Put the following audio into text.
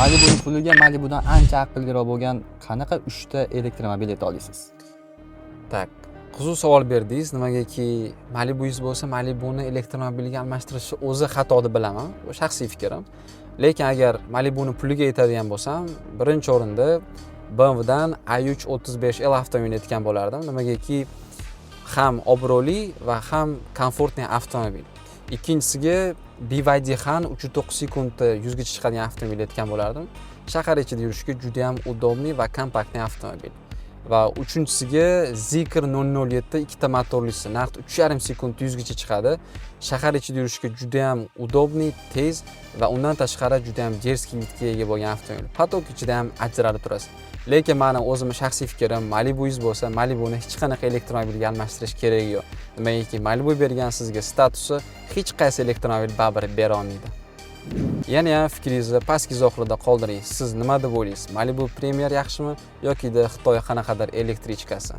Malibuning puliga Malibudan ancha aqlliroq bo'lgan qanaqa 3 ta elektromobil ayta olasiz? Tak, qiziq savol berdingiz. Nimagaki Malibuyingiz bo'lsa, Malibuni elektromobilga almashtirishni o'zi xato deb bilaman. Bu shaxsiy fikrim. Lekin agar Malibuni puliga yetadigan bo'lsam, birinchi o'rinda BMWdan i3 35L avtomobilini aytgan bo'lardim. Nimagaki ham obro'li va ham komfortli avtomobil. Ikkinchisiga BYD Han 3.9 sekundda 100 gacha chiqadigan avtomobil aytgan bo'lardim. Shahar ichida yurishga juda ham udobniy va kompaktli avtomobil. Va uchinchisiga Zikr 007 ikkita motorlisi naqd 3,5 sekundda 100 gacha chiqadi. Shahar ichida yurishga juda ham udobniy, tez va undan tashqari juda ham jerskiylikka ega bo'lgan avtomobil. Patok ichida ham ajralib turasiz. Lekin meni o'zimning shaxsiy fikrim, Malibuyingiz bo'lsa, Malibuni hech qanaqa elektromobilga almashtirish keragi yo'q. Nimaiki Malibu bergan sizga statusi hech qaysi elektromobil baribir bera olmaydi. Yana ham fikringizni pastki izohlarda qoldiring. Siz nima deb o'ylaysiz? Malibu Premier yaxshimi yoki Xitoy qanaqadir elektrichkasi?